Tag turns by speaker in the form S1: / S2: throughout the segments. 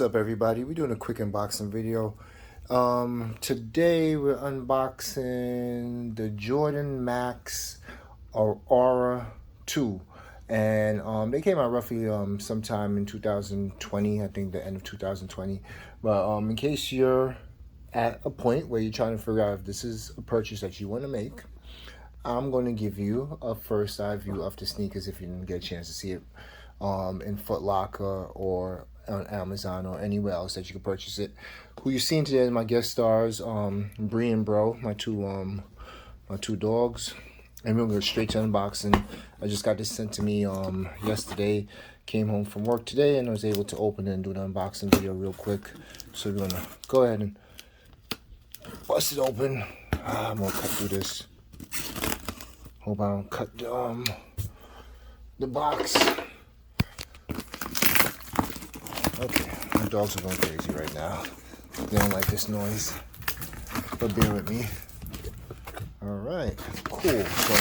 S1: What's up, everybody? We're doing a quick unboxing video. Today we're unboxing the Jordan Max Aura 2, and they came out roughly sometime in 2020, I think the end of 2020. But in case you're at a point where you're trying to figure out if this is a purchase that you want to make, I'm going to give you a first eye view of the sneakers if you didn't get a chance to see it in Footlocker or on Amazon or anywhere else that you can purchase it. Who you're seeing today is my guest stars, Bree and Bro, my two dogs. And we're gonna go straight to unboxing. I just got this sent to me yesterday. Came home from work today and I was able to open it and do the unboxing video real quick. So we're gonna go ahead and bust it open. I'm gonna cut through this. Hope I don't cut the box. Okay, my dogs are going crazy right now. They don't like this noise, but bear with me. All right, cool. So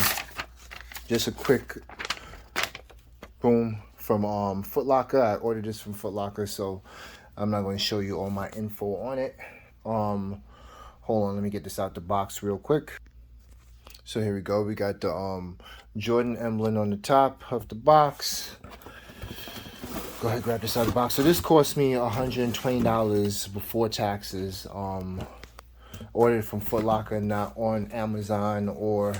S1: just a quick boom from Footlocker. I ordered this from Footlocker, so I'm not going to show you all my info on it. Hold on, let me get this out the box real quick. So here we go. We got the Jordan emblem on the top of the box. Go ahead, grab this out of the box. So this cost me $120 before taxes. Ordered from Footlocker, not on Amazon or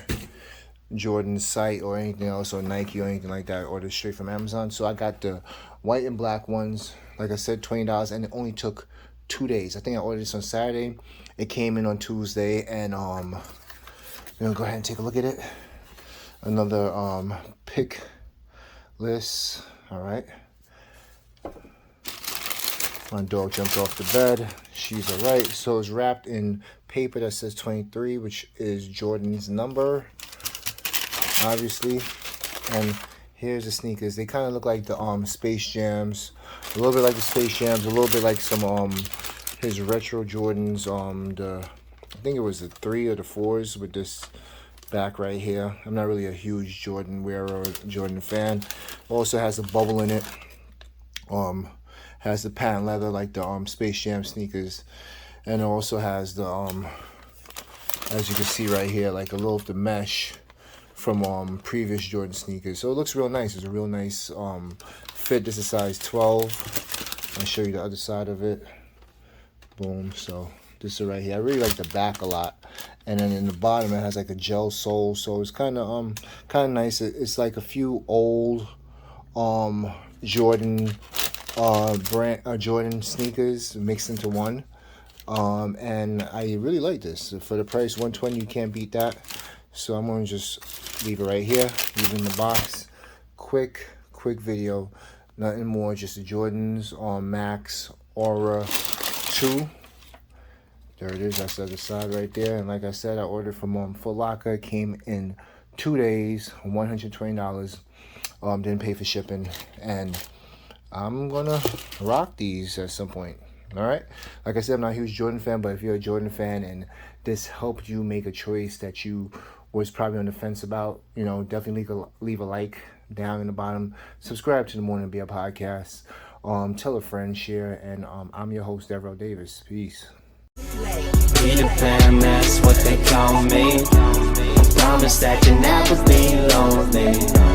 S1: Jordan's site or anything else, or Nike or anything like that. I ordered straight from Amazon. So I got the white and black ones. Like I said, $20, and it only took 2 days. I think I ordered this on Saturday. It came in on Tuesday, and we're gonna go ahead and take a look at it. Another pick list. All right. My dog jumped off the bed. She's all right. So it's wrapped in paper that says 23, which is Jordan's number, obviously. And here's the sneakers. They kind of look like the Space Jams, a little bit like the Space Jams, a little bit like some his retro Jordans. I think it was the 3 or the 4s with this back right here. I'm not really a huge Jordan wearer or Jordan fan. Also has a bubble in it. Has the patent leather like the Space Jam sneakers, and it also has the as you can see right here, like a little of the mesh from previous Jordan sneakers. So it looks real nice. It's a real nice fit. This is size 12. I'll show you the other side of it. Boom. So this is right here. I really like the back a lot, and then in the bottom it has like a gel sole, so it's kind of nice. It's like a few old Jordan Jordan sneakers mixed into one, and I really like this. For the price, $120, you can't beat that. So I'm gonna just leave it right here, leave it in the box. Quick video, nothing more, just the Jordans Max Aura 2. There it is. That's the other side right there. And like I said, I ordered from Footlocker. It came in 2 days, $120. Didn't pay for shipping, and I'm gonna rock these at some point. All right, like I said, I'm not a huge Jordan fan, but if you're a Jordan fan and this helped you make a choice that you was probably on the fence about, you know, definitely leave a like down in the bottom. Subscribe to the Morning Beer podcast. Tell a friend, share, and I'm your host, Devereaux Davis. Peace.
S2: Peter Pan, that's what they call me. Promise that you'll never be lonely.